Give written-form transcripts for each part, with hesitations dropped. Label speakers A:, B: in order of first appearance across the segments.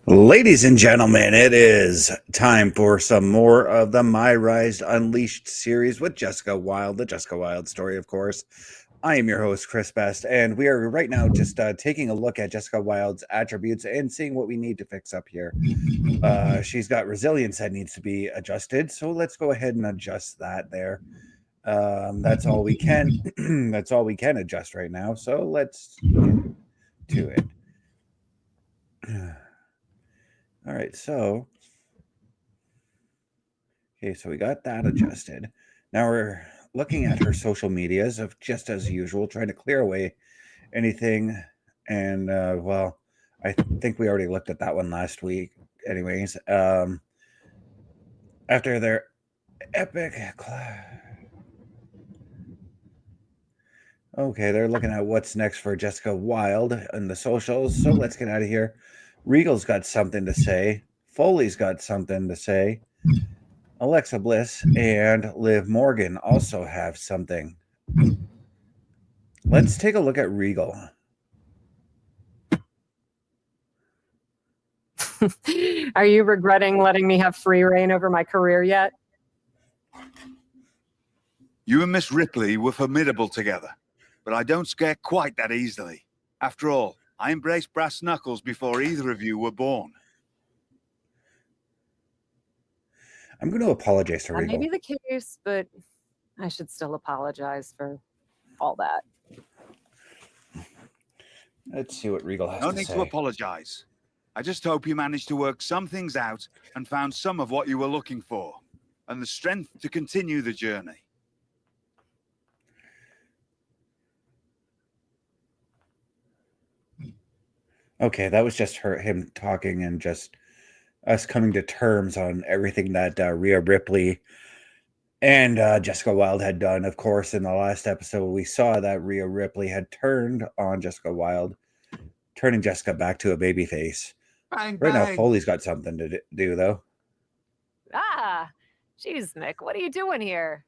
A: Ladies and gentlemen, it is time for some more of the My Rise Unleashed series with Jessica Wilde, the Jessica Wilde story, of course. I am your host, Chris Best, and we are right now just taking a look at Jessica Wilde's attributes and seeing what we need to fix up here. She's got resilience that needs to be adjusted, so let's go ahead and adjust that there. That's all we can. That's all we can adjust right now, so let's get to it. All right, so we got that adjusted. Now we're looking at her social medias of just as usual, trying to clear away anything. And well, I think we already looked at that one last week. Anyways, after their epic okay, they're looking at what's next for Jessica Wilde in the socials. So let's get out of here. Regal's got something to say. Foley's got something to say. Alexa Bliss and Liv Morgan also have something. Let's take a look at Regal.
B: Are you regretting letting me have free reign over my career yet?
C: You and Miss Ripley were formidable together, but I don't scare quite that easily. After all, I embraced brass knuckles before either of you were born.
A: I'm going to apologize to
B: That
A: Regal.
B: may be the case, but I should still apologize for all that.
A: Let's see what Regal has
C: No
A: to
C: need
A: say.
C: to apologize. I just hope you managed to work some things out and found some of what you were looking for, and the strength to continue the journey.
A: Okay, that was just him talking and just us coming to terms on everything that Rhea Ripley and Jessica Wilde had done. Of course, in the last episode, we saw that Rhea Ripley had turned on Jessica Wilde, turning Jessica back to a babyface.
D: Bang,
A: Right now,
D: bang.
A: Foley's got something to do, though.
B: Geez, Mick, what are you doing here?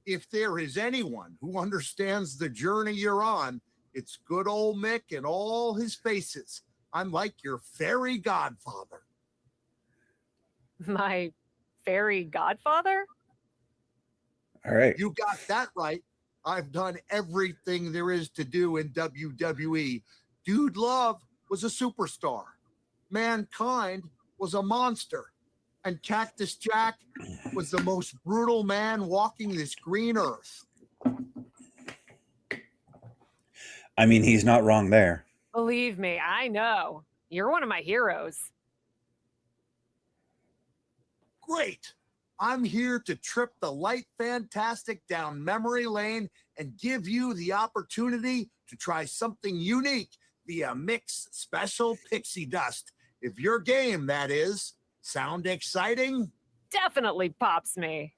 D: If there is anyone who understands the journey you're on, it's good old Mick and all his faces. I'm like your fairy godfather.
B: My fairy godfather?
A: All right.
D: You got that right. I've done everything there is to do in WWE. Dude Love was a superstar. Mankind was a monster. And Cactus Jack was the most brutal man walking this green earth.
A: I mean, he's not wrong there.
B: Believe me, I know. You're one of my heroes.
D: Great. I'm here to trip the light fantastic down memory lane and give you the opportunity to try something unique via Mix Special Pixie Dust. If your game, that is. Sound exciting?
B: Definitely pops me.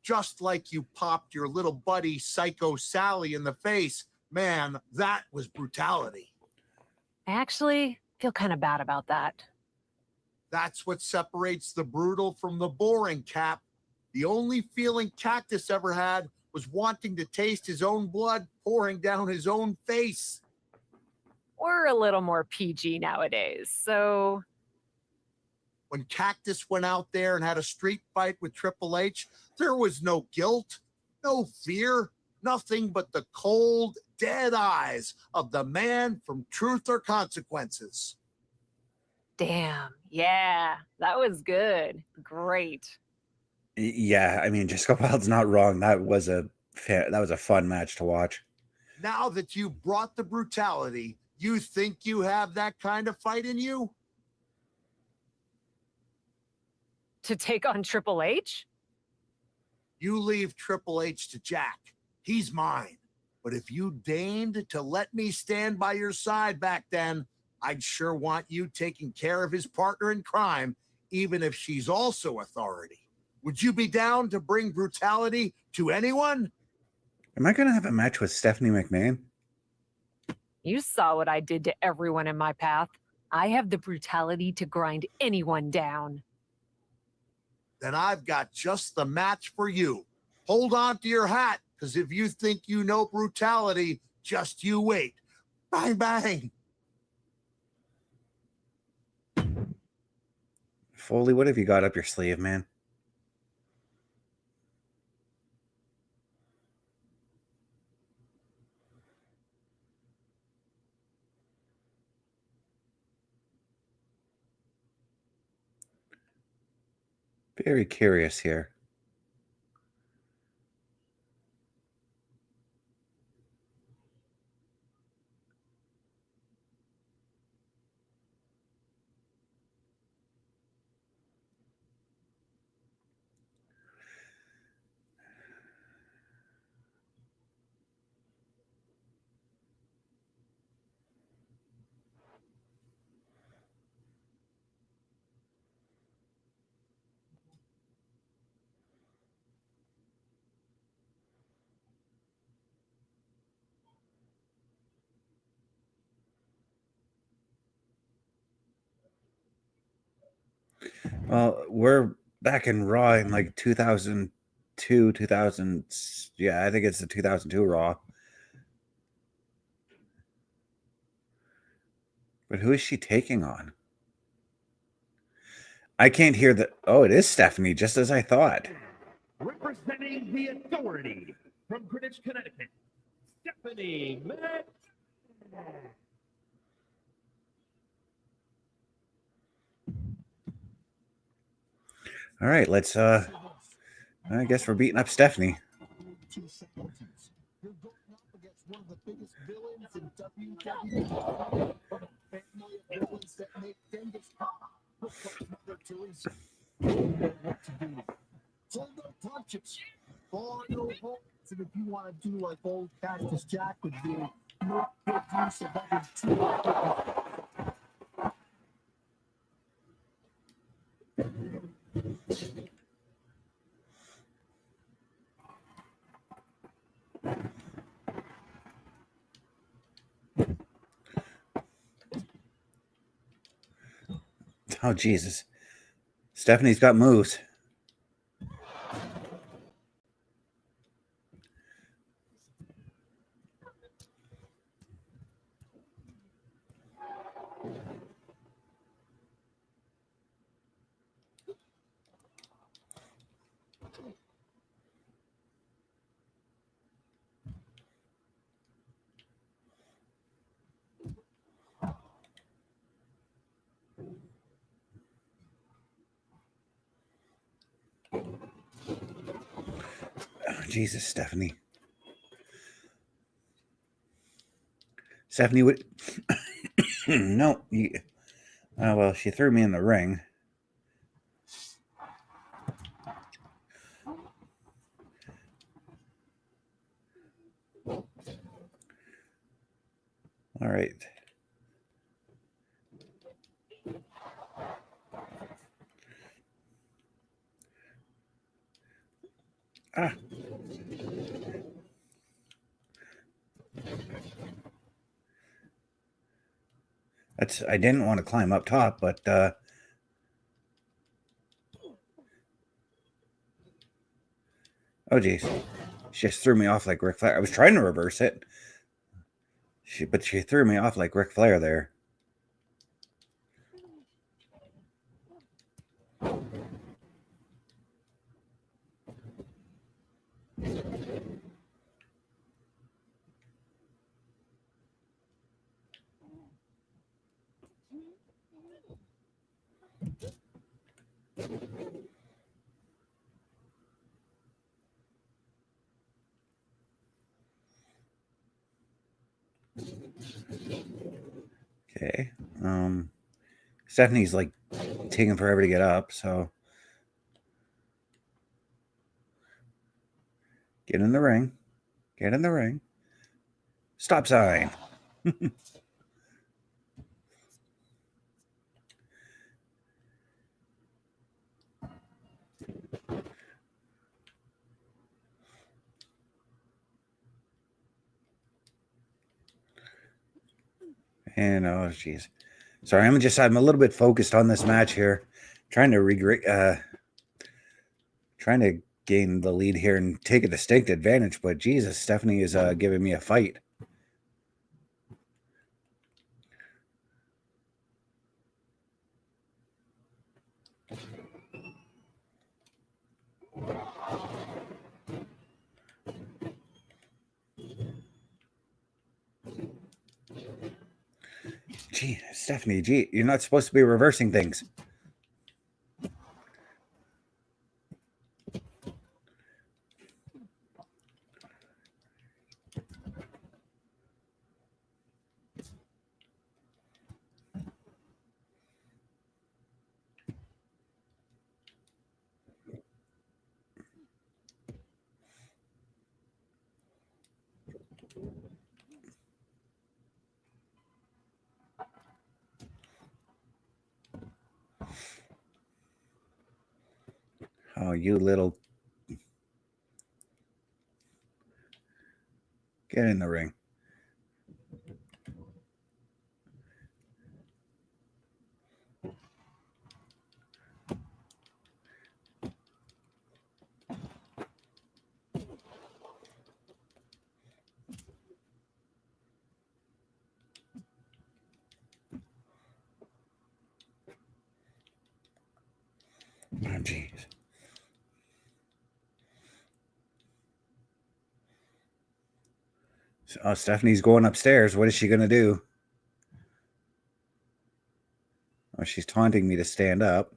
D: Just like you popped your little buddy Psycho Sally in the face. Man, that was brutality.
B: I actually feel kind of bad about that.
D: That's what separates the brutal from the boring, Cap. The only feeling Cactus ever had was wanting to taste his own blood pouring down his own face.
B: We're a little more PG nowadays, so...
D: When Cactus went out there and had a street fight with Triple H, there was no guilt, no fear, nothing but the cold, dead eyes of the man from Truth or Consequences.
B: Damn, yeah, that was good. Great.
A: Yeah, I mean, Jessica Wilde's not wrong. That was a fun match to watch.
D: Now that you brought the brutality, you think you have that kind of fight in you?
B: To take on Triple H?
D: You leave Triple H to Jack. He's mine. But if you deigned to let me stand by your side back then, I'd sure want you taking care of his partner in crime, even if she's also authority. Would you be down to bring brutality to anyone?
A: Am I going to have a match with Stephanie McMahon?
B: You saw what I did to everyone in my path. I have the brutality to grind anyone down.
D: Then I've got just the match for you. Hold on to your hat, because if you think you know brutality, just you wait. Bang, bang.
A: Foley, what have you got up your sleeve, man? Very curious here. Well, we're back in Raw in like 2002, 2000. Yeah, I think it's the 2002 Raw. But who is she taking on? I can't hear the... Oh, it is Stephanie, just as I thought.
E: Representing the Authority from Greenwich, Connecticut, Stephanie Mac.
A: All right, let's... I guess we're beating up Stephanie.
F: You're going up against one of the biggest villains in WWE, from a family of villains that make Genghis Khan look like Mother Teresa. You know what to do. Hold no punches. Fall on your hands, and if you want to do like old Cactus Jack would do, make good use of every tool.
A: Oh, Jesus. Stephanie's got moves. Oh, Jesus, Stephanie. Stephanie would... No. Oh, well, she threw me in the ring. All right. Ah. I didn't want to climb up top, but oh geez. She just threw me off like Ric Flair. I was trying to reverse it. But she threw me off like Ric Flair there. Okay. Stephanie's like taking forever to get up, so get in the ring. Get in the ring. Stop sign. And oh jeez. Sorry, I'm a little bit focused on this match here. Trying to gain the lead here and take a distinct advantage, but Jesus, Stephanie is giving me a fight. gee, Stephanie, gee, you're not supposed to be reversing things. Oh, you little... Get in the ring. Oh, jeez. Oh, Stephanie's going upstairs. What is she going to do? Oh, she's taunting me to stand up.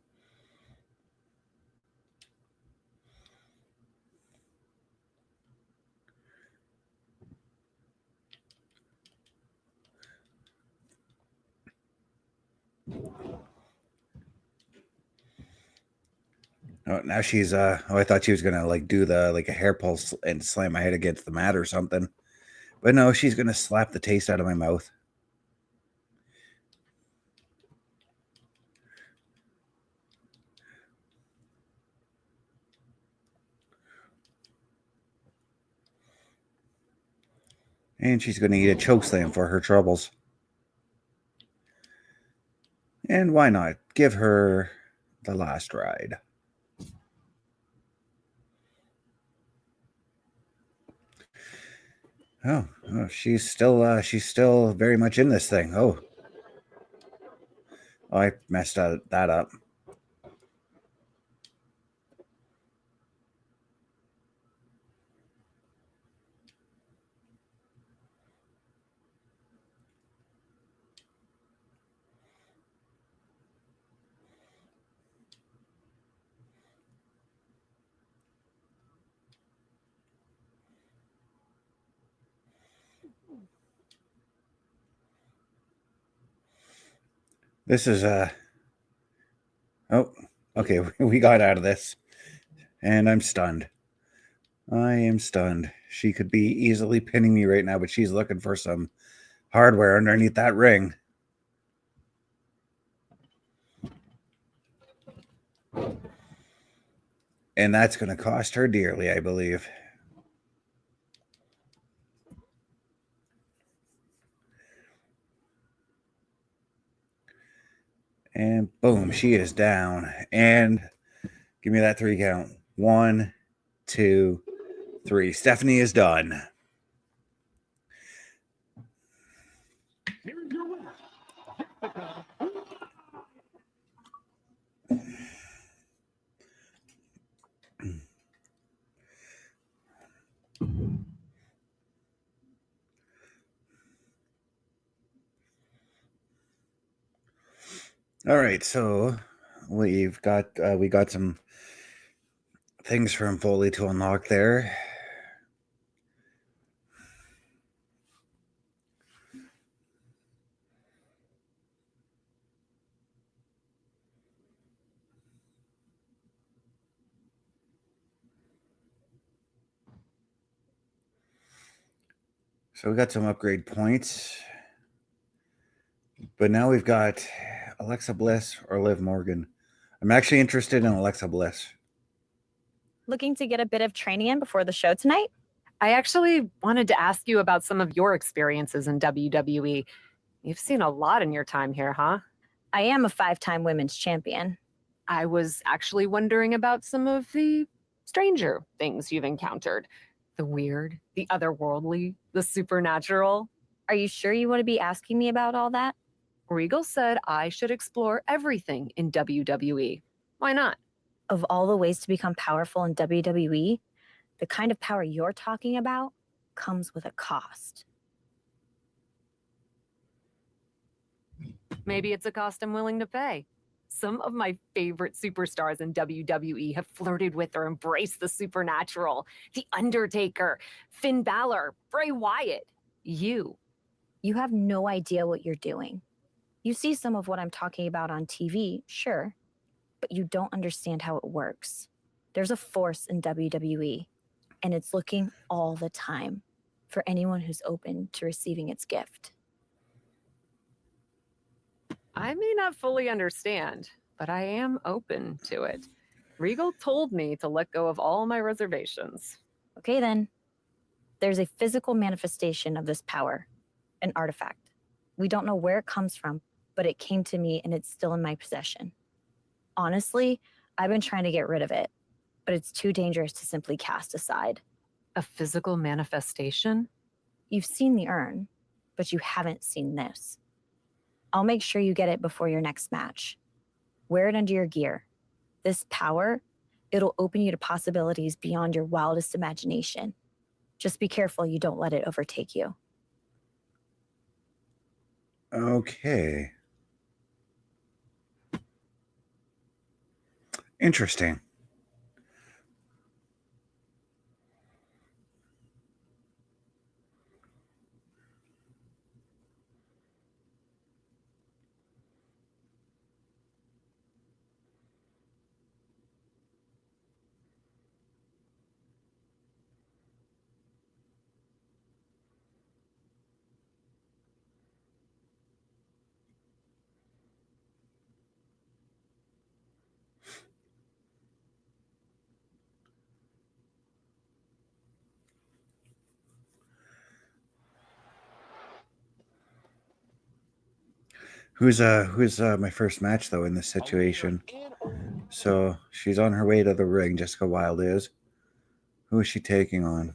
A: Oh, now she's oh, I thought she was gonna like do the like a hair pulse and slam my head against the mat or something. But no, she's gonna slap the taste out of my mouth. And she's gonna eat a choke slam for her troubles. And why not? Give her the last ride. Oh, she's still very much in this thing. Oh, I messed that up. This is oh, okay, we got out of this. And I'm stunned. I am stunned. She could be easily pinning me right now, but she's looking for some hardware underneath that ring. And that's going to cost her dearly, I believe. And boom, she is down. And give me that 3 count. 1, 2, 3. Stephanie is done.
E: Here's your winner, Jessica.
A: All right, so we got some things from Foley to unlock there. So we got some upgrade points. But now we've got Alexa Bliss or Liv Morgan. I'm actually interested in Alexa Bliss.
G: Looking to get a bit of training in before the show tonight?
B: I actually wanted to ask you about some of your experiences in WWE. You've seen a lot in your time here, huh?
G: I am a 5-time women's champion.
B: I was actually wondering about some of the stranger things you've encountered. The weird, the otherworldly, the supernatural.
G: Are you sure you want to be asking me about all that?
B: Regal said I should explore everything in WWE. Why not?
G: Of all the ways to become powerful in WWE, the kind of power you're talking about comes with a cost.
B: Maybe it's a cost I'm willing to pay. Some of my favorite superstars in WWE have flirted with or embraced the supernatural. The Undertaker, Finn Balor, Bray Wyatt. You
G: have no idea what you're doing. You see some of what I'm talking about on TV, sure, but you don't understand how it works. There's a force in WWE, and it's looking all the time for anyone who's open to receiving its gift.
B: I may not fully understand, but I am open to it. Regal told me to let go of all my reservations.
G: Okay, then. There's a physical manifestation of this power, an artifact. We don't know where it comes from, but it came to me and it's still in my possession. Honestly, I've been trying to get rid of it, but it's too dangerous to simply cast aside.
B: A physical manifestation?
G: You've seen the urn, but you haven't seen this. I'll make sure you get it before your next match. Wear it under your gear. This power, it'll open you to possibilities beyond your wildest imagination. Just be careful you don't let it overtake you.
A: Okay. Interesting. Who's my first match though in this situation? So she's on her way to the ring. Jessica Wilde is. Who is she taking on?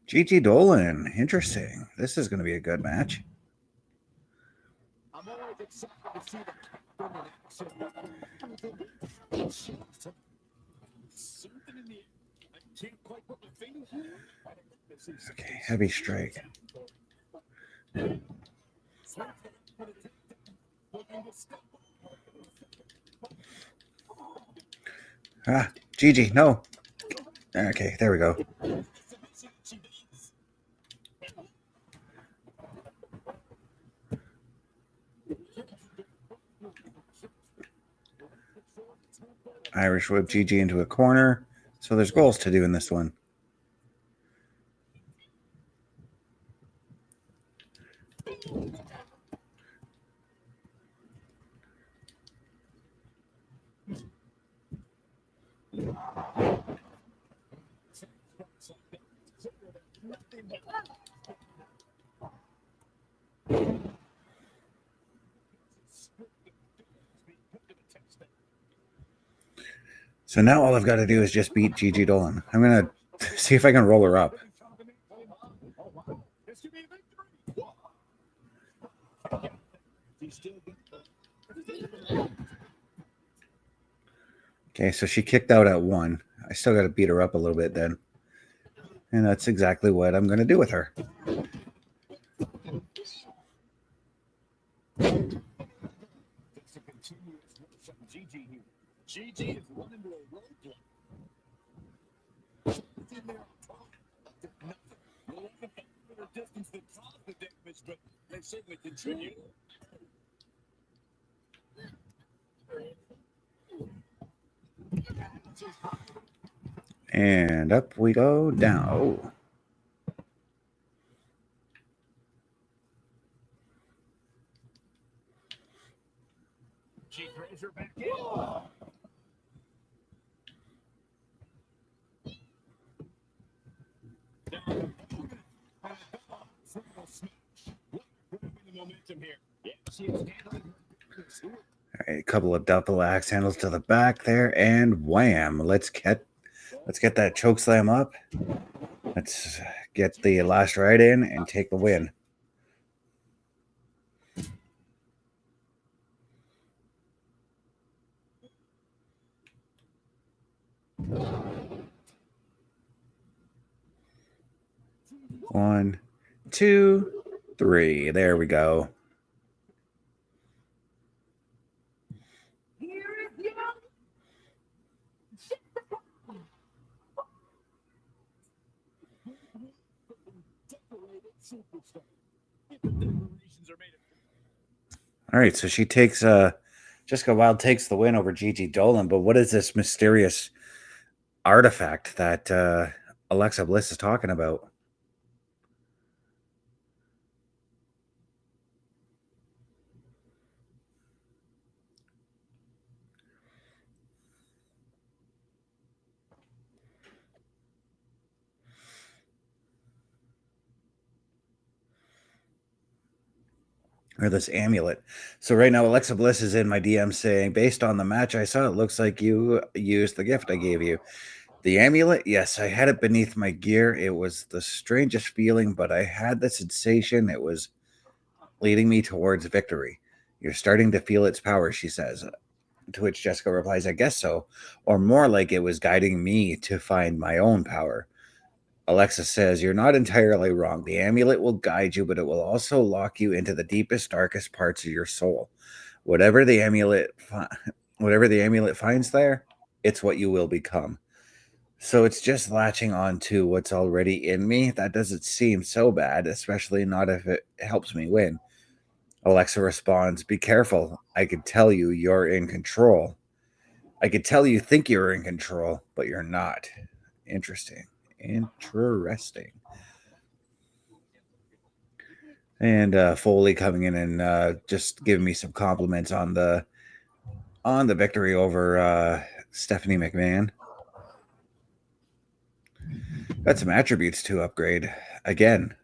A: Gigi Dolan. Interesting. This is going to be a good match.
F: I'm always excited to see the captain in action. Something in the I can't quite put my finger on it.
A: Okay, heavy strike. Ah, Gigi, no. Okay, there we go. Irish whip Gigi into a corner. So there's goals to do in this one. So now all I've got to do is just beat Gigi Dolan. I'm going to see if I can roll her up. Okay, so she kicked out at 1. I still got to beat her up a little bit then. And that's exactly what I'm going to do with her.
F: Gigi is running to a roadblock. In there on top. Nothing. Well, wasn't the distance that caused the damage, but they certainly contribute.
A: And up we go down. Oh.
F: She throws her back in.
A: All right, a couple of double axe handles to the back there, and wham! Let's get that choke slam up. Let's get the last right in and take the win. One, two, three. There we go.
F: superstar. Even decorations are made of.
A: All right, so she takes Jessica Wilde takes the win over Gigi Dolan, but what is this mysterious artifact that Alexa Bliss is talking about? Or this amulet. So right now, Alexa Bliss is in my DM saying, based on the match I saw, it looks like you used the gift I gave you. The amulet, yes, I had it beneath my gear. It was the strangest feeling, but I had the sensation it was leading me towards victory. You're starting to feel its power, she says. To which Jessica replies, I guess so. Or more like it was guiding me to find my own power. Alexa says, you're not entirely wrong. The amulet will guide you, but it will also lock you into the deepest, darkest parts of your soul. Whatever the amulet finds there, it's what you will become. So it's just latching on to what's already in me. That doesn't seem so bad, especially not if it helps me win. Alexa responds, be careful. I could tell you you're in control. I could tell you think you're in control, but you're not. Interesting. And Foley coming in and just giving me some compliments on the victory over Stephanie McMahon. Got some attributes to upgrade again.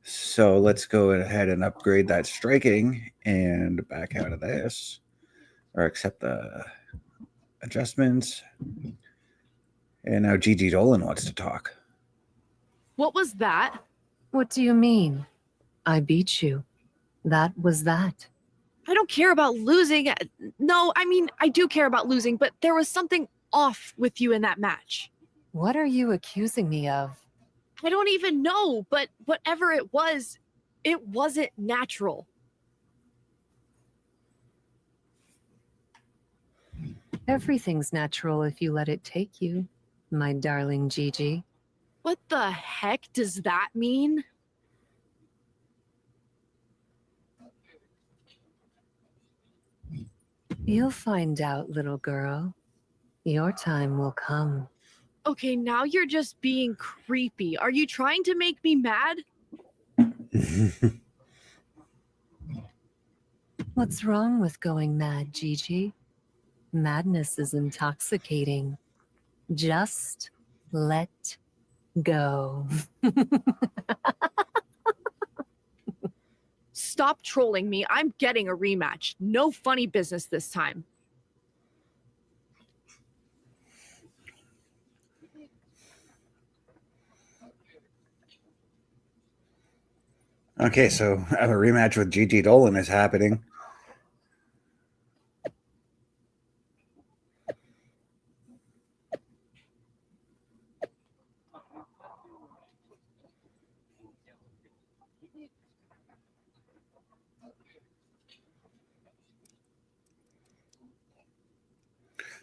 A: So let's go ahead and upgrade that striking and back out of this, or accept the adjustments. And now Gigi Dolan wants to talk.
H: What was that?
B: What do you mean? I beat you. That was that.
H: I don't care about losing. No, I mean, I do care about losing, but there was something off with you in that match.
B: What are you accusing me of?
H: I don't even know, but whatever it wasn't natural.
B: Everything's natural if you let it take you, my darling Gigi.
H: What the heck does that mean?
B: You'll find out, little girl. Your time will come.
H: Okay, now you're just being creepy. Are you trying to make me mad?
B: What's wrong with going mad, Gigi? Madness is intoxicating. Just let go.
H: Stop trolling me. I'm getting a rematch. No funny business this time.
A: Okay, so a rematch with Gigi Dolan is happening.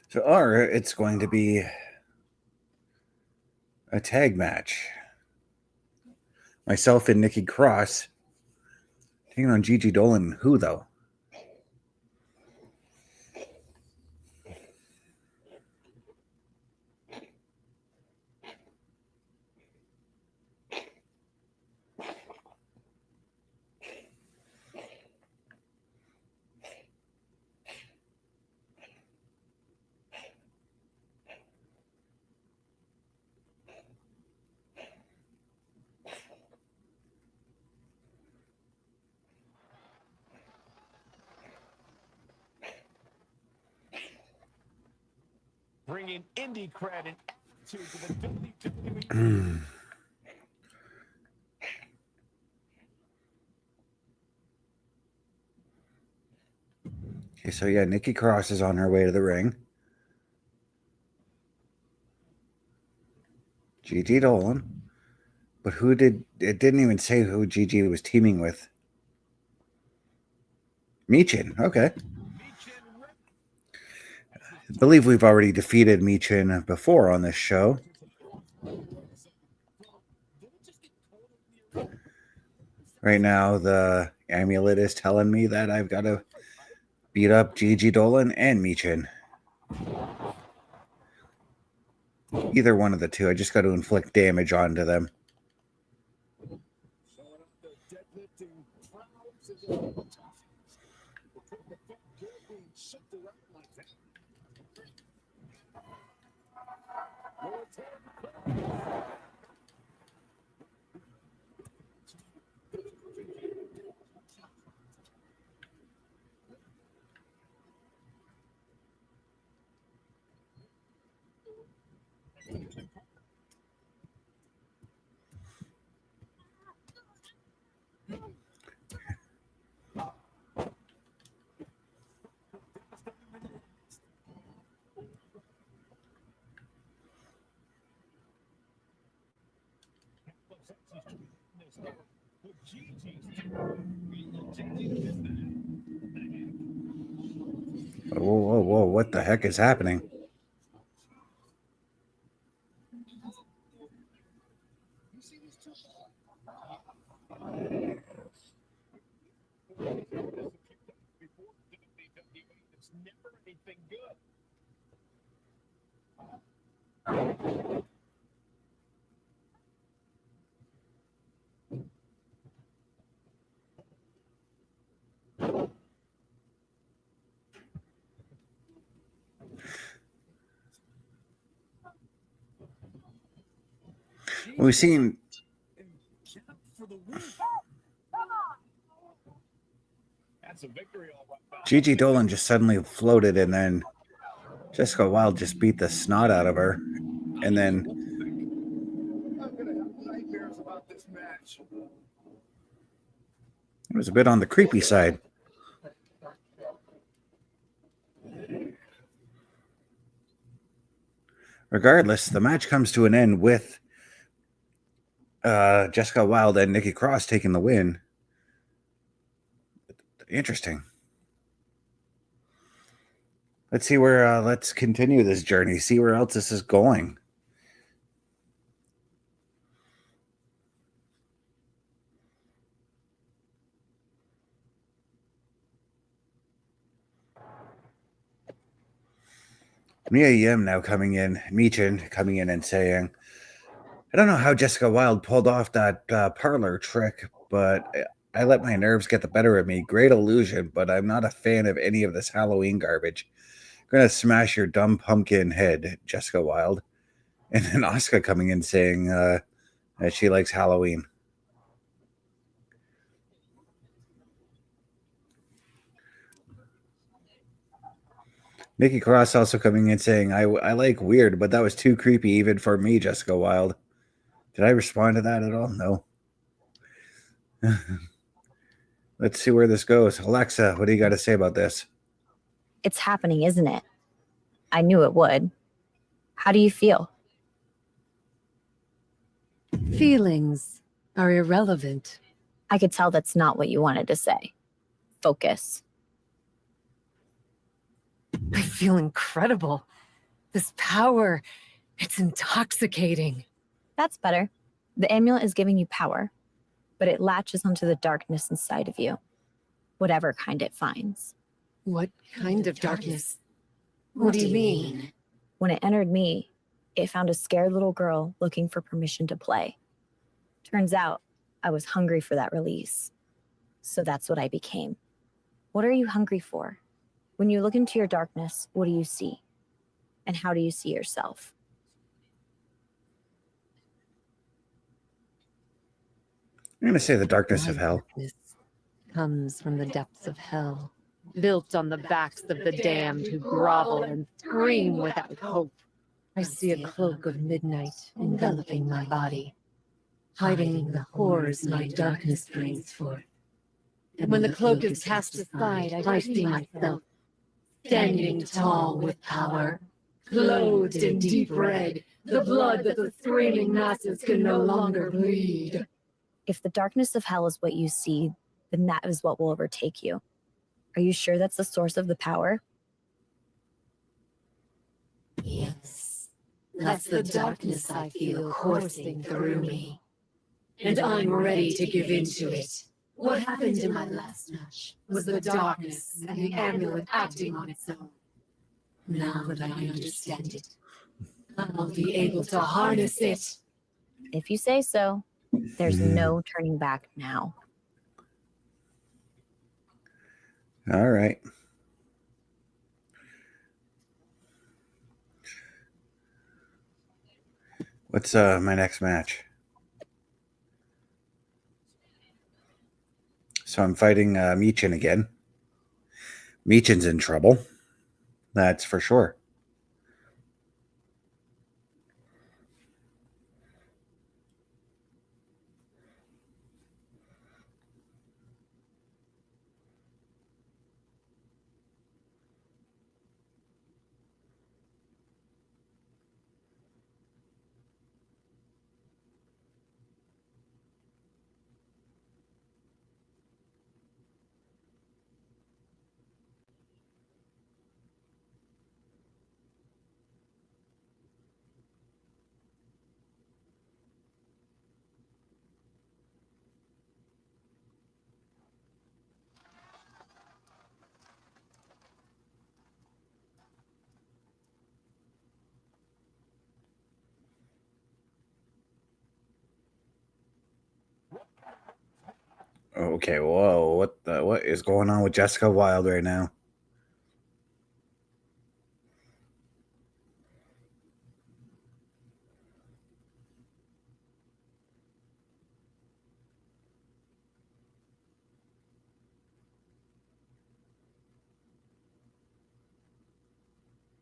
A: So, or it's going to be a tag match. Myself and Nikki Cross taking on Gigi Dolan. Who, though?
F: Bringing indie cred and attitude to the WWE.
A: Okay, so yeah, Nikki Cross is on her way to the ring. Gigi Dolan. But it didn't even say who Gigi was teaming with. Michin, okay. I believe we've already defeated Michin before on this show. Right now, the amulet is telling me that I've got to beat up Gigi Dolan and Michin. Either one of the two. I just got to inflict damage onto them.
F: Showing up their deadlifting prowess as a tough. Because the fuck good being shipped around like that. Lower turnbuckle.
A: Whoa, whoa, whoa. What the heck is happening?
F: It's never anything good.
A: We've seen
F: For the win. That's a victory, all right.
A: Gigi Dolan just suddenly floated, and then Jessica Wilde just beat the snot out of her. And then
F: I'm gonna have nightmares about this match.
A: it was a bit on the creepy side. Regardless, the match comes to an end with Jessica Wilde and Nikki Cross taking the win. Interesting. Let's see where, let's continue this journey, see where else this is going. Mia Yim now coming in, Michin coming in and saying, I don't know how Jessica Wilde pulled off that parlor trick, but I let my nerves get the better of me. Great illusion, but I'm not a fan of any of this Halloween garbage. I'm going to smash your dumb pumpkin head, Jessica Wilde. And then Asuka coming in saying that she likes Halloween. Nikki Cross also coming in saying, I like weird, but that was too creepy even for me, Jessica Wilde. Did I respond to that at all? No. Let's see where this goes. Alexa, what do you got to say about this?
G: It's happening, isn't it? I knew it would. How do you feel?
B: Feelings are irrelevant.
G: I could tell that's not what you wanted to say. Focus.
B: I feel incredible. This power, it's intoxicating.
G: That's better. The amulet is giving you power, but it latches onto the darkness inside of you, whatever kind it finds.
B: What kind of darkness? What do you mean?
G: When it entered me, it found a scared little girl looking for permission to play. Turns out I was hungry for that release. So that's what I became. What are you hungry for? When you look into your darkness, what do you see? And how do you see yourself?
A: I'm going to say the darkness
B: My
A: of hell.
B: darkness comes from the depths of hell, built on the backs of the damned who grovel and scream without hope. I see a cloak of midnight enveloping my body, hiding the horrors my darkness brings forth. And when the cloak is cast aside, I see myself, standing tall with power, clothed in deep red, the blood that the screaming masses can no longer bleed.
G: If the darkness of hell is what you see, then that is what will overtake you. Are you sure that's the source of the power?
I: Yes, that's the darkness I feel coursing through me. And I'm ready to give into it. What happened in my last match was the darkness and the amulet acting on its own. Now that I understand it, I'll be able to harness it.
G: If you say so, there's no turning back now.
A: All right. What's my next match? So I'm fighting Michin again. Michin's in trouble. That's for sure. Okay, whoa, what is going on with Jessica Wilde right now?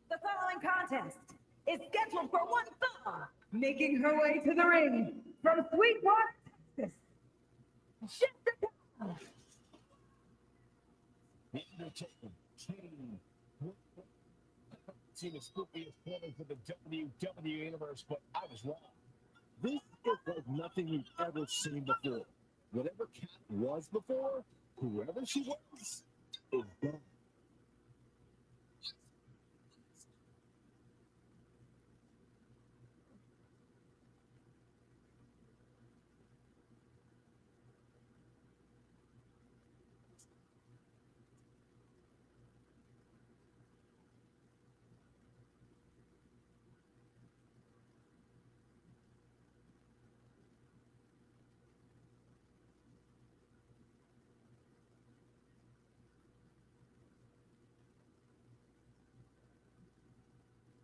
J: The following contest is scheduled for one fall, making her way to the ring from Sweetwater, Texas. Jessica.
F: The Undertaker, Kane. Seen the spookiest corners of the WWE universe, but I was wrong. This is like nothing we've ever seen before. Whatever Cat was before, whoever she was, is gone.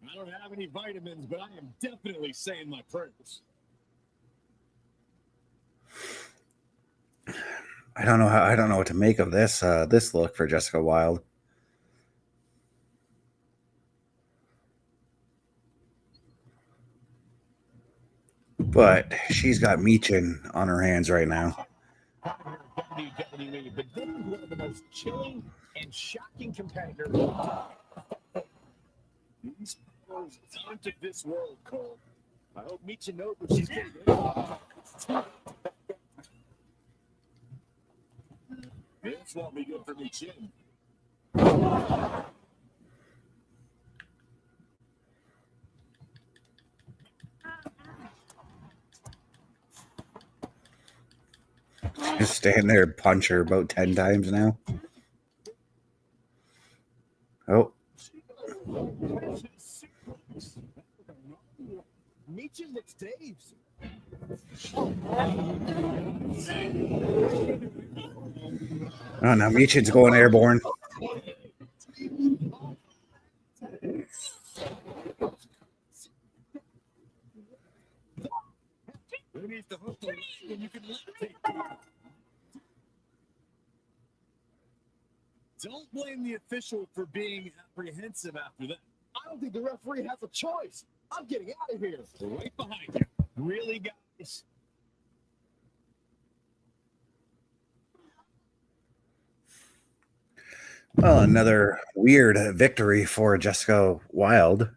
F: I don't have any vitamins, but I am definitely saying my prayers.
A: I don't know what to make of this this look for Jessica Wilde. But she's got Michin on her hands right now.
F: WWE, but this is one of the most chilling and shocking competitors. These pros aren't of this world, Cole. I hope Micha knows what she's getting into. This won't be good for Michin.
A: Just stand there and punch her about 10 times now. Oh.
F: Michin looks dazed.
A: Oh, now Michin's going airborne.
F: Don't blame the official for being apprehensive after that. I don't think the referee has a choice. I'm getting out of here. Right behind you. Really, guys?
A: Well, another weird victory for Jessica Wilde.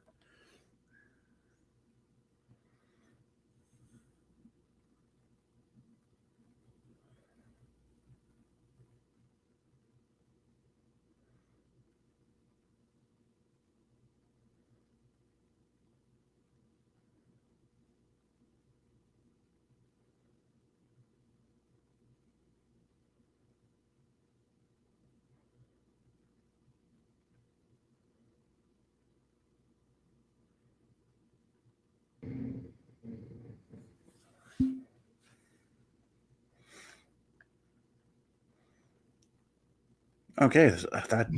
A: Okay, that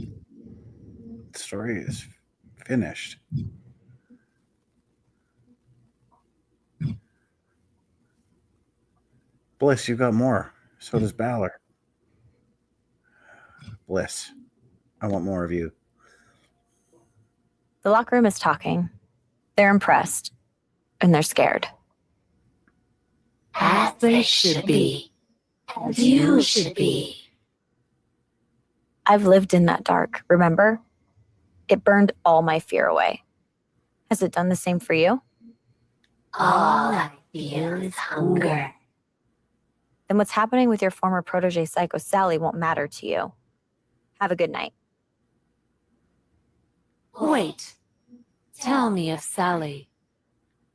A: story is finished. Bliss, you got more. So does Balor. Bliss, I want more of you.
G: The locker room is talking. They're impressed. And they're scared.
I: As they should be. As you should be.
G: I've lived in that dark, remember? It burned all my fear away. Has it done the same for you?
I: All I feel is hunger.
G: Then what's happening with your former protege Psycho Sally won't matter to you. Have a good night.
I: Wait. Tell me of Sally.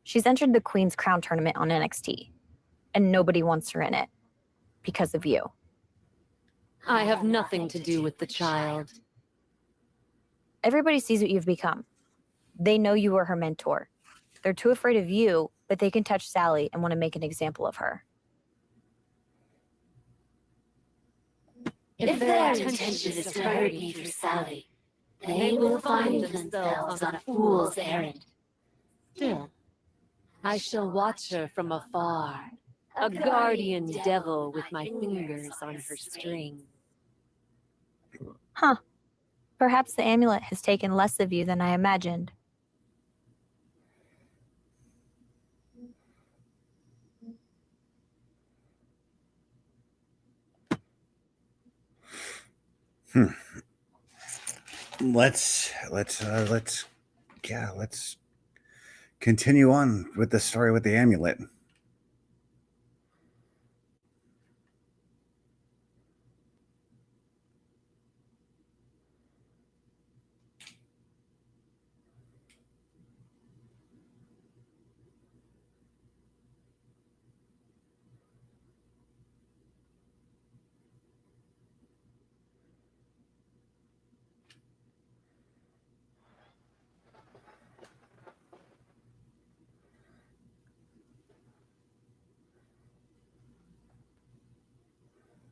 G: She's entered the Queen's Crown tournament on NXT, and nobody wants her in it because of you.
I: I have nothing to do with the child.
G: Everybody sees what you've become. They know you were her mentor. They're too afraid of you, but they can touch Sally and want to make an example of her.
I: If their intention is to hurt me through Sally, they will find themselves on a fool's errand. Still, I shall watch her from afar, a guardian devil with my fingers on her string.
G: Huh. Perhaps the amulet has taken less of you than I imagined.
A: Let's continue on with the story with the amulet.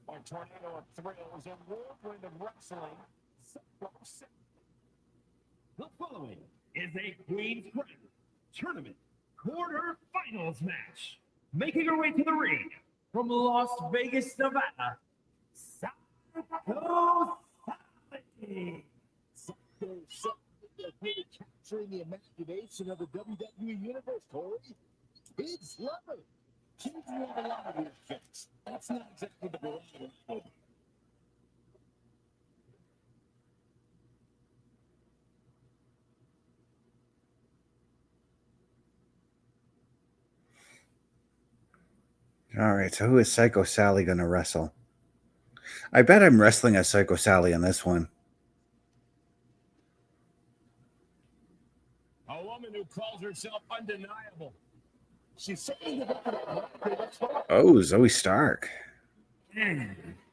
F: Our tornado of thrills and whirlwind of wrestling. The following is a Queen's Crown Tournament quarterfinals match. Making her way to the ring from Las Vegas, Nevada, Psycho Sally. Psycho Sally capturing the imagination of the WWE Universe, Corey. Kids love her. Kids love a lot of weird things. That's not exactly the barometer.
A: All right, so who is Psycho Sally going to wrestle? I bet I'm wrestling as Psycho Sally in this one.
F: A woman who calls herself undeniable. She's saying
A: Oh, Zoe Stark.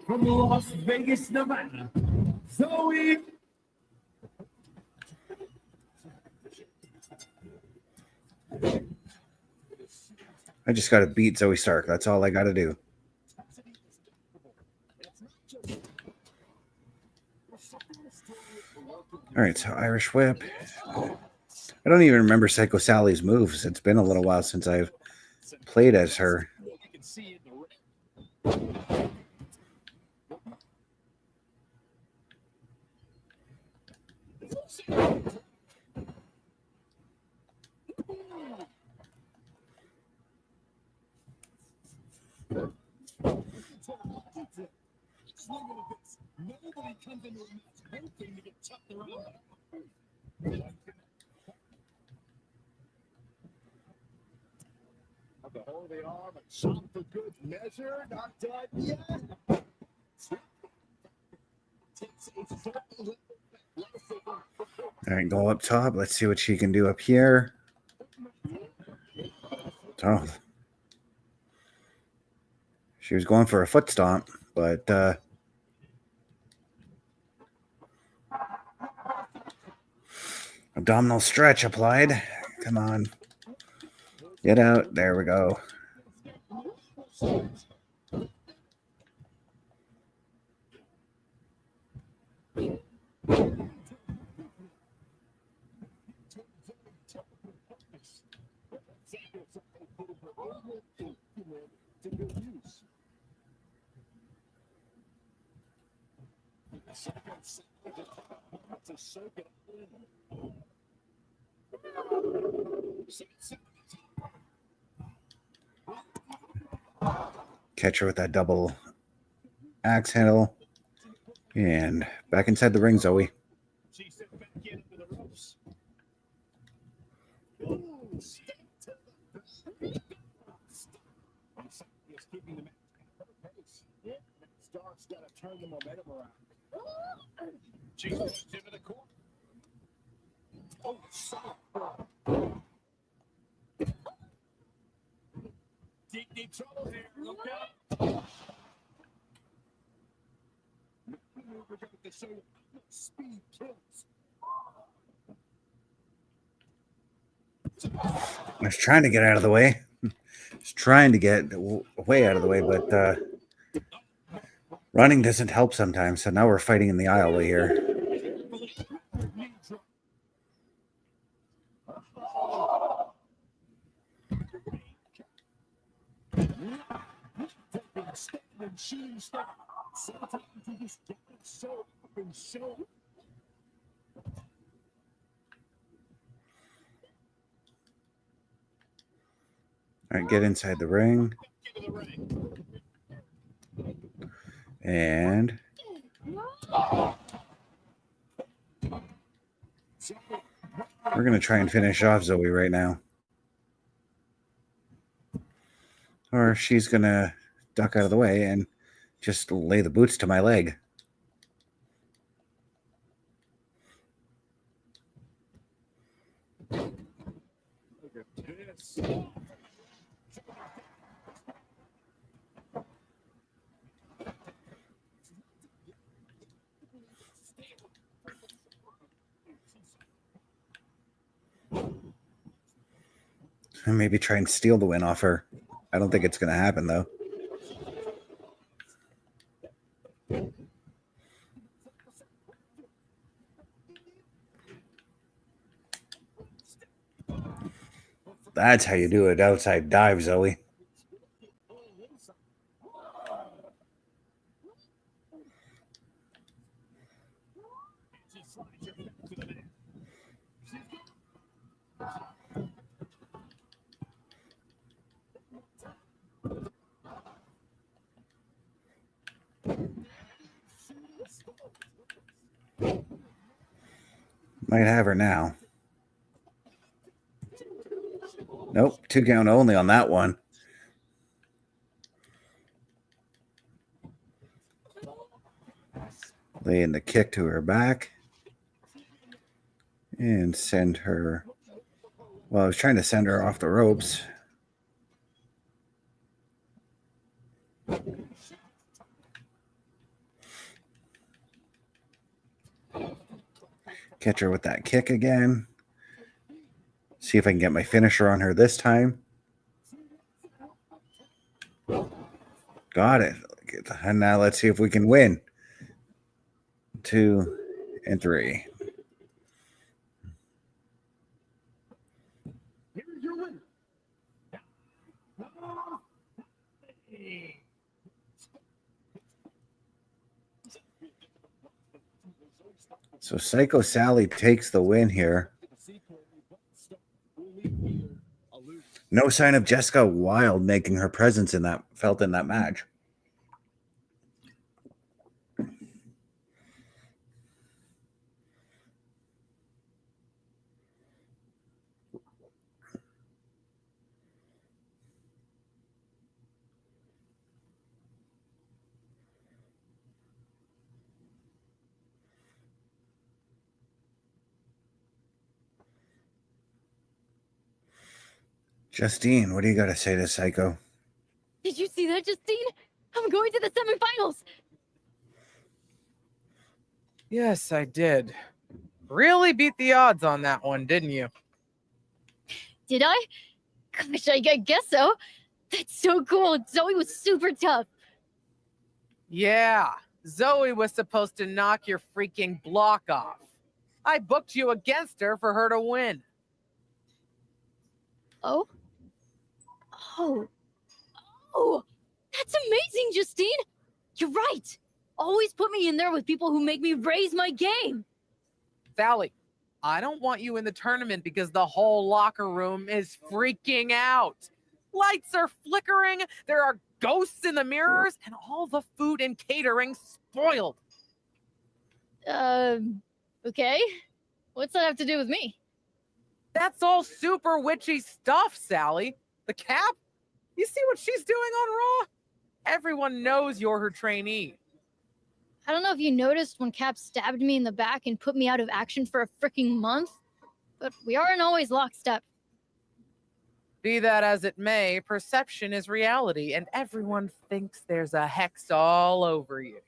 F: from Las Vegas, Nevada, Zoe.
A: I just got to beat Zoe Stark. That's all I got to do. All right, so Irish Whip. I don't even remember Psycho Sally's moves. It's been a little while since I've played as her.
F: Nobody comes into a match hoping to get chucked around. The whole of the arm, a chop for good measure, not done yet.
A: All right, go up top. Let's see what she can do up here. Oh. She was going for a foot stomp, but abdominal stretch applied. Come on. Get out. There we go. Catch her with that double axe handle. And back inside the ring, Zoe.
F: Stark's got to turn the momentum around. Jesus, into the corner. Oh, deep trouble here. Look out. We're going to show you speed kills.
A: I was trying to get out of the way. I was trying to get way out of the way, but running doesn't help sometimes. So now we're fighting in the aisle here. All right, get inside the ring. And we're going to try and finish off Zoe right now. Or she's going to duck out of the way and just lay the boots to my leg. Maybe try and steal the win off her. I don't think it's going to happen, though. That's how you do it. Outside dive, Zoe. Might have her now. Nope, 2 count only on that one. Lay in the kick to her back. And send her... Well, I was trying to send her off the ropes. Catch her with that kick again. See if I can get my finisher on her this time. Got it. And now let's see if we can win. 2 and 3.
F: Here's your winner.
A: So Psycho Sally takes the win here. No sign of Jessica Wilde making her presence felt in that match. Justine, what do you got to say to Psycho?
I: Did you see that, Justine? I'm going to the semifinals.
K: Yes, I did. Really beat the odds on that one, didn't you?
I: Did I? Gosh, I guess so. That's so cool. Zoe was super tough.
K: Yeah, Zoe was supposed to knock your freaking block off. I booked you against her for her to win.
I: Oh? Oh. Oh, that's amazing, Justine. You're right.
L: always put me in there with people who make me raise my game.
K: Sally, I don't want you in the tournament because the whole locker room is freaking out. Lights are flickering, there are ghosts in the mirrors, and all the food and catering spoiled.
L: Okay. What's that have to do with me?
K: That's all super witchy stuff, Sally. The Cap? You see what she's doing on Raw? Everyone knows you're her trainee.
L: I don't know if you noticed when Cap stabbed me in the back and put me out of action for a freaking month, but we aren't always lockstep.
K: Be that as it may, perception is reality, and everyone thinks there's a hex all over you.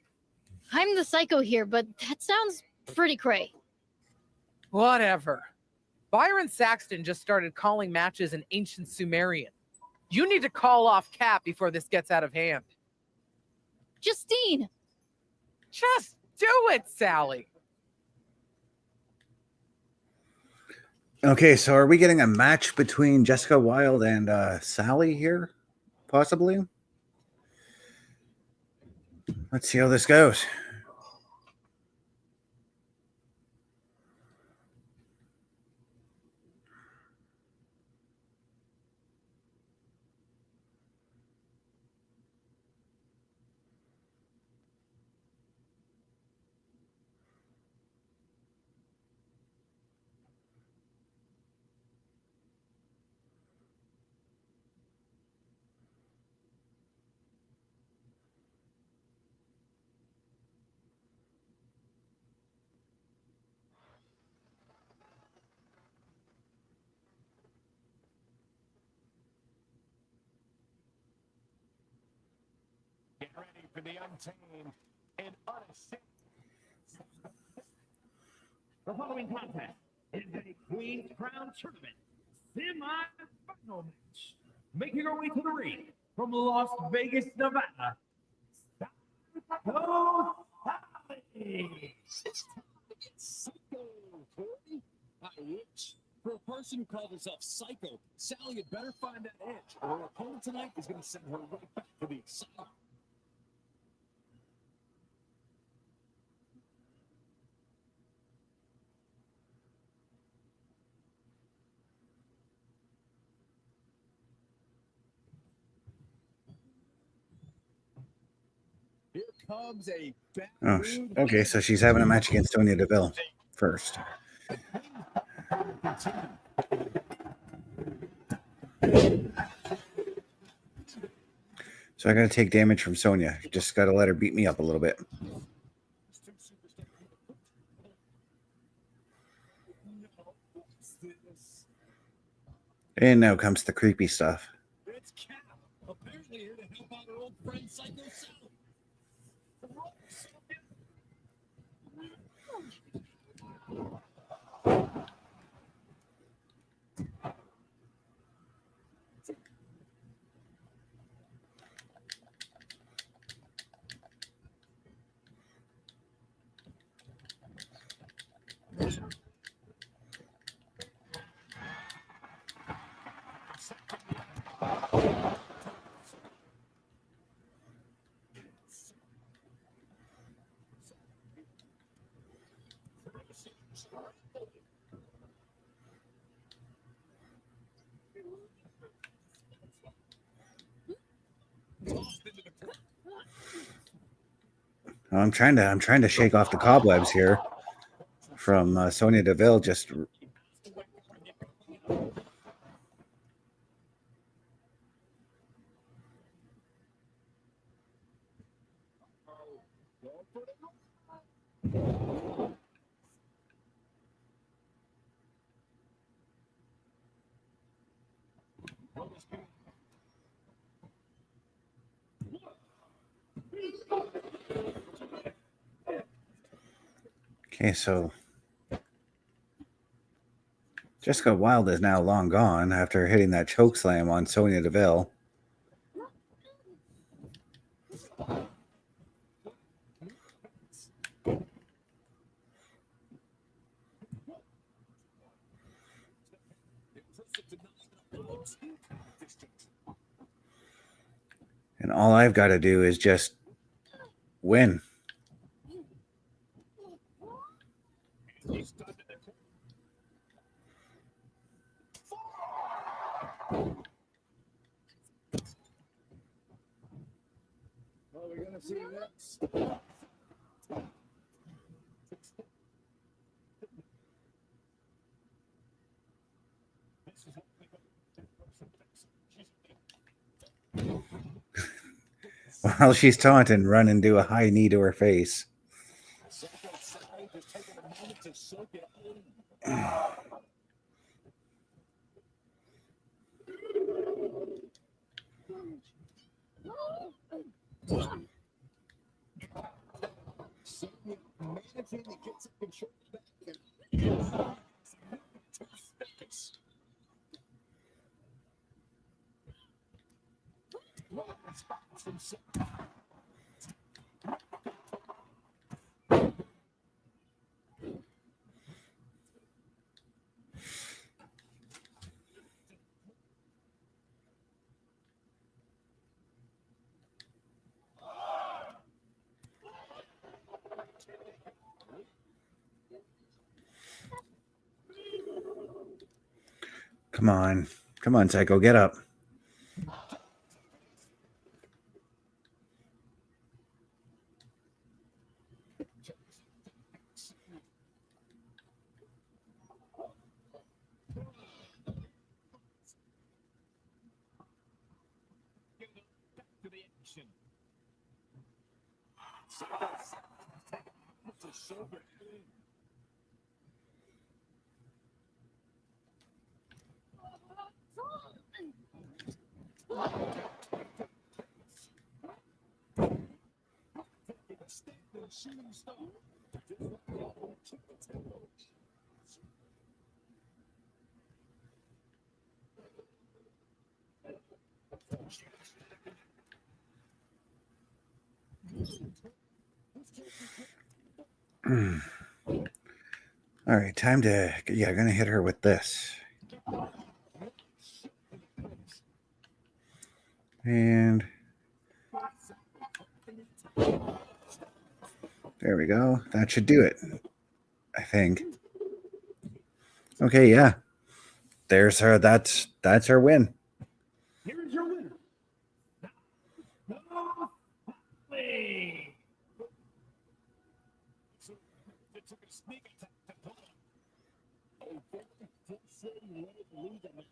L: I'm the psycho here, but that sounds pretty cray.
K: Whatever. Byron Saxton just started calling matches in ancient Sumerian. You need to call off Cap before this gets out of hand.
L: Justine!
K: Just do it, Sally.
A: Okay, so are we getting a match between Jessica Wilde and Sally here? Possibly? Let's see how this goes.
F: Get ready for the untamed and unashamed. The following contest is a Queen's Crown Tournament semi-final match. Making her way to the ring from Las Vegas, Nevada, Psycho Sally. It's time to get psycho, Tori. I wish. For a person who called herself Psycho, Sally had better find that edge, or her opponent tonight is going to send her right back to the asylum. Here comes a
A: Oh, okay, so she's having a match against Sonya Deville first. So I got to take damage from Sonya. Just got to let her beat me up a little bit. And now comes the creepy stuff.
F: It's Cap, apparently here to help out her old friend Psycho Sally.
A: I'm trying to shake off the cobwebs here from Sonya Deville. Just okay. So Jessica Wilde is now long gone after hitting that choke slam on Sonya Deville. And all I've got to do is just win.
F: What are we gonna see next?
A: While she's taunting, run and do a high knee to her face.
F: Just taking a moment to soak it in. Managing to get some control back.
A: Come on. Come on, Psycho, get up. All right, time to, gonna hit her with this. And there we go. That should do it, I think. Okay, yeah. There's her. That's her win.
F: Here's your winner. Hey. It took a sneak attack to pull it. Oh, very frustrating way to lead the match.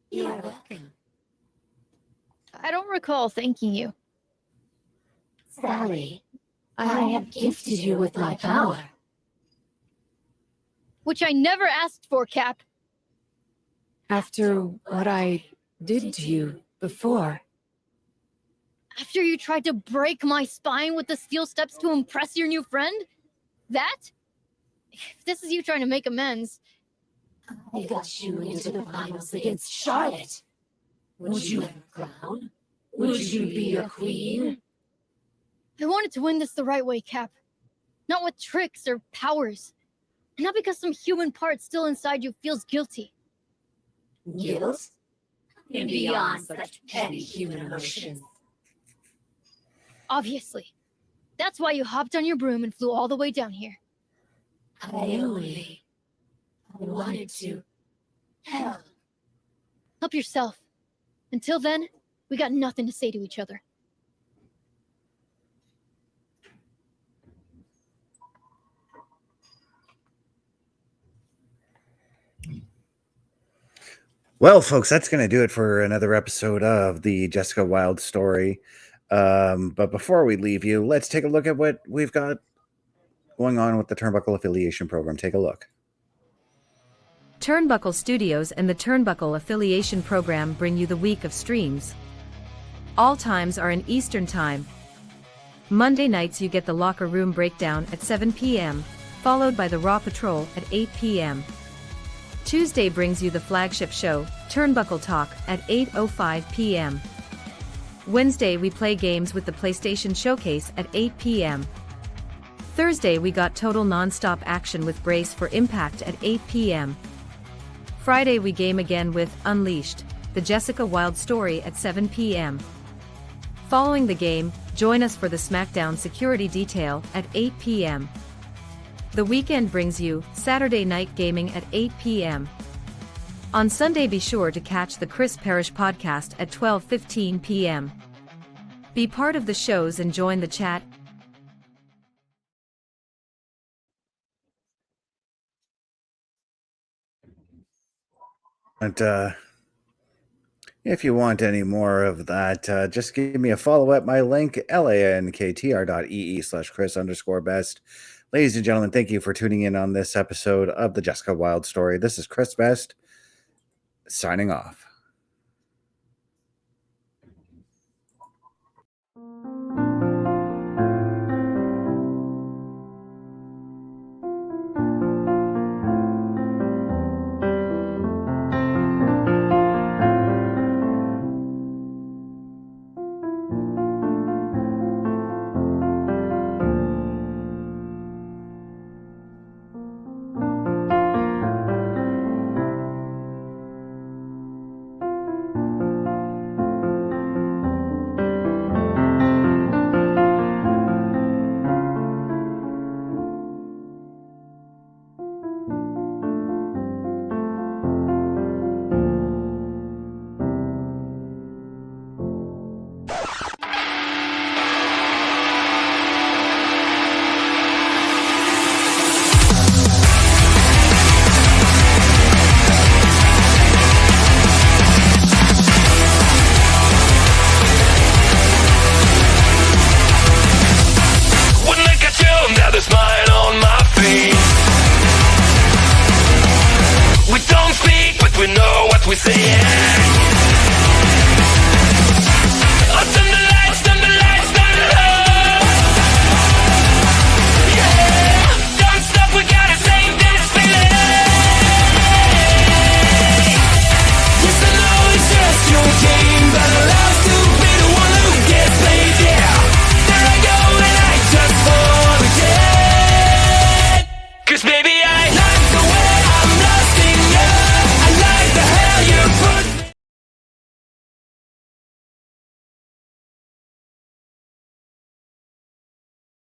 I: You're welcome.
L: I don't recall thanking you.
I: Sally, I have gifted you with my power.
L: Which I never asked for, Cap.
B: After what I did to you before.
L: After you tried to break my spine with the steel steps to impress your new friend? That? If this is you trying to make amends.
I: I got you into the finals against Charlotte. Would you have a crown? Would you be a queen?
L: I wanted to win this the right way, Cap. Not with tricks or powers. Not because some human part still inside you feels guilty.
I: Guilt? And beyond such petty human emotions.
L: Obviously. That's why you hopped on your broom and flew all the way down here.
I: I wanted to help.
L: Help yourself. Until then, we got nothing to say to each other.
A: Well, folks, that's going to do it for another episode of the Jessica Wilde story. But before we leave you, let's take a look at what we've got going on with the Turnbuckle Affiliation Program. Take a look.
M: Turnbuckle Studios and the Turnbuckle Affiliation Program bring you the week of streams. All times are in Eastern Time. Monday nights you get the Locker Room Breakdown at 7 p.m., followed by the Raw Patrol at 8 p.m. Tuesday brings you the flagship show, Turnbuckle Talk, at 8:05 p.m. Wednesday we play games with the PlayStation Showcase at 8 p.m. Thursday we got total non-stop action with Brace for Impact at 8 p.m. Friday we game again with Unleashed, the Jessica Wilde story at 7 p.m. Following the game, join us for the SmackDown Security Detail at 8 p.m. The weekend brings you Saturday Night Gaming at 8 p.m. On Sunday be sure to catch the Chris Parrish podcast at 12:15 p.m. Be part of the shows and join the chat.
A: And if you want any more of that, just give me a follow at my link, lanktr.ee/Chris_best. Ladies and gentlemen, thank you for tuning in on this episode of the Jessica Wilde story. This is Chris Best, signing off.
N: Smile on my face. We don't speak, but we know what we say.